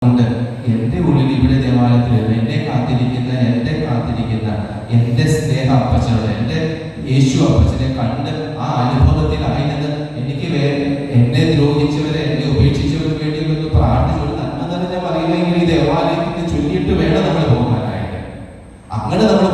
കൊണ്ട് എൻ്റെ ഉള്ളിൽ ഇവിടെ ദേവാലയത്തിൽ എന്നെ കാത്തിരിക്കുന്ന എൻ്റെ സ്നേഹ അപ്പച്ചനോട് എൻ്റെ യേശു അപ്പച്ചനെ കണ്ട് ആ അനുഭവത്തിലായിരുന്നു എനിക്ക് എന്നെ ദ്രോഹിച്ചവരെ എന്നെ ഉപേക്ഷിച്ചവർക്ക് വേണ്ടി ഒന്ന് പ്രാർത്ഥിച്ചു നന്മ നിറഞ്ഞ പറയുമെങ്കിൽ ഈ ദേവാലയത്തിന് ചൊല്ലിയിട്ട് വേണം നമ്മൾ പോകാനായിട്ട്. അങ്ങനെ നമ്മൾ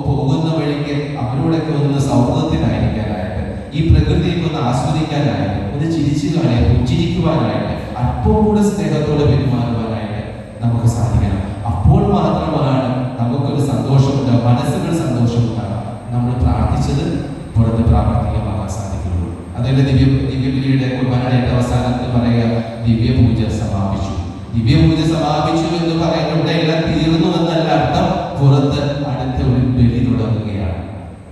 പോകുന്ന വഴിക്ക് അവരോടൊക്കെ ഒന്ന് സൗഹൃദത്തിനായിരിക്കാനായിട്ട്, ഈ പ്രകൃതിയൊക്കെ ഒന്ന് ആസ്വദിക്കാനായിട്ട്, ഒന്ന് ചിരിച്ചുകാനായിട്ട്, പുഞ്ചിരിക്കുവാനായിട്ട്, അല്പം കൂടെ സ്നേഹത്തോടെ പെരുമാറുവാനായിട്ട് നമുക്ക് സാധിക്കണം. അപ്പോൾ മാത്രമാണ് നമുക്കൊരു സന്തോഷമുണ്ടാകും, മനസ്സുകൾ സന്തോഷമുണ്ടാകും. നമ്മൾ പ്രാർത്ഥിച്ചത് പുറത്ത് പ്രാവർത്തികമാകാൻ സാധിക്കുള്ളൂ. അതുപോലെ ദിവ്യബലിയുടെ കുർബാനയുടെ അവസാനത്തിൽ പറയുക ദിവ്യപൂജ സമാപിച്ചു. ദിവ്യപൂജ സമാപിച്ചു എന്ന് പറയുന്നത് ഇവിടെ എല്ലാം തീർന്നു എന്നല്ല അർത്ഥം. പുറത്ത് അടുത്ത ഒരു ബലി തുടങ്ങുകയാണ്.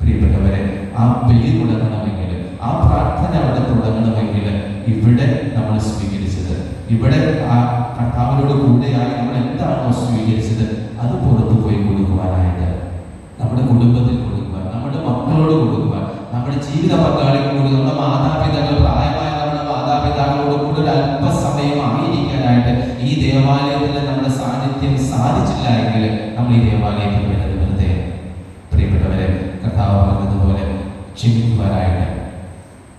പ്രിയപ്പെട്ടവരെ, ആ ബലി തുടങ്ങണമെങ്കിൽ, ആ പ്രാർത്ഥന അവിടെ തുടങ്ങണമെങ്കിൽ ഇവിടെ നമ്മൾ സ്വീകരിച്ചത്, ഇവിടെ ആ കർത്താവിനോട് കൂടെയായി നമ്മൾ എന്താണോ സ്വീകരിച്ചത് അത് പുറത്തു പോയി കൊടുക്കുവാനായിട്ട്, നമ്മുടെ കുടുംബത്തിൽ കൊടുക്കുവാൻ, നമ്മുടെ മക്കളോട് കൊടുക്കുവാൻ, നമ്മുടെ ജീവിത പങ്കാളികളോട്, നമ്മുടെ മാതാപിതാക്കൾ, പ്രായമായ നമ്മുടെ മാതാപിതാക്കളോട് കൂടെ ഒരു അല്പസമയം ആയിരിക്കാനായിട്ട് ഈ ദേവാലയത്തിൽ നമ്മുടെ സാന്നിധ്യം സാധിച്ചില്ല എങ്കിൽ നമ്മൾ ഈ ദേവാലയത്തിൽ വരുന്നത് വെറുതെ. പ്രിയപ്പെട്ടവരെ, കർത്താവ് പറഞ്ഞതുപോലെ ക്ഷമിക്കുവാനായിട്ട്,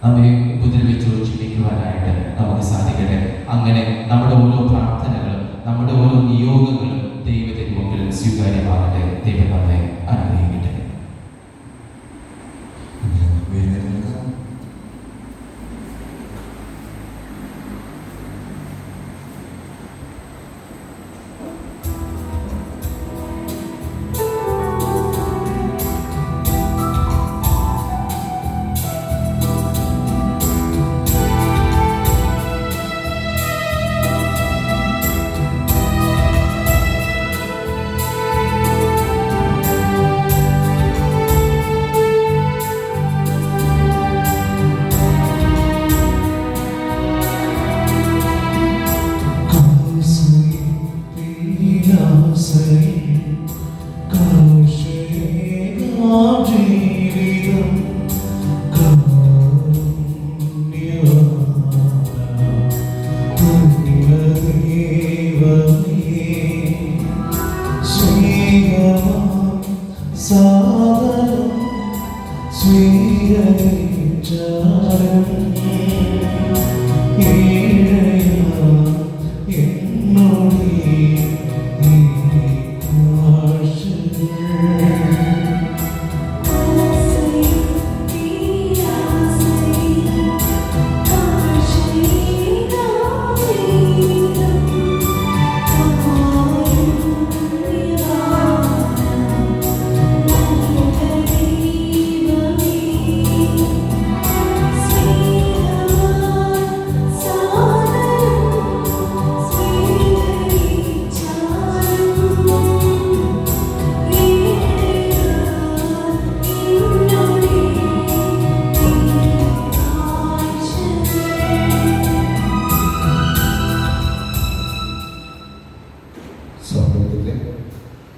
നമ്മെ ഉപദ്രവിച്ചു ക്ഷമിക്കുവാനായിട്ട് നമുക്ക് സാധിക്കട്ടെ. അങ്ങനെ നമ്മുടെ ഓരോ പ്രാർത്ഥനകളും നമ്മുടെ ഓരോ നിയോഗങ്ങളും ദൈവത്തിന്റെ മുമ്പിൽ സ്വീകാര്യമാകട്ടെ. ദൈവം നമ്മെ അനുഗ്രഹിക്കട്ടെ.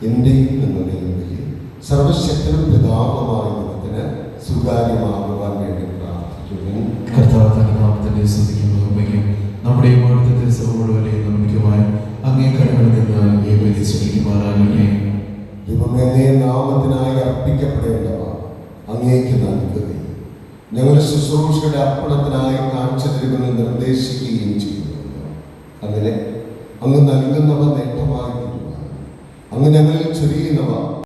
എന്റെയും നിങ്ങളുടെയും വഴി സർവശക്തനും പിതാവുമായ ദൈവത്തിന് സുതാര്യമാകുവാൻ വേണ്ടി പ്രാർത്ഥിക്കുന്നു. കർത്താവ് തന്റെ നാമത്തിന്റെ സ്തുതിക്കും നമ്മുടെ അവിടുത്തെ സഭകളുടെയും നന്മയ്ക്കുമായി അങ്ങേ കരങ്ങളിൽ നിന്ന് ഏകീകരിച്ചുമാറാകണമേ. ദൈവമേ, നാമത്തിനായി അർപ്പിക്കപ്പെടേണ്ടവ അങ്ങേക്ക് നൽകുകയും ഞങ്ങളുടെ ശുശ്രൂഷയുടെ അർപ്പണത്തിനായി കാണിച്ചു തരുമെന്ന് നിർദ്ദേശിക്കുകയും ചെയ്യുന്നു. അങ്ങനെ അങ്ങ് നൽകുന്നവ നേട്ടമായി തീരുവാൻ, അങ്ങ് ഞങ്ങളിൽ ചൊരിയുന്നവ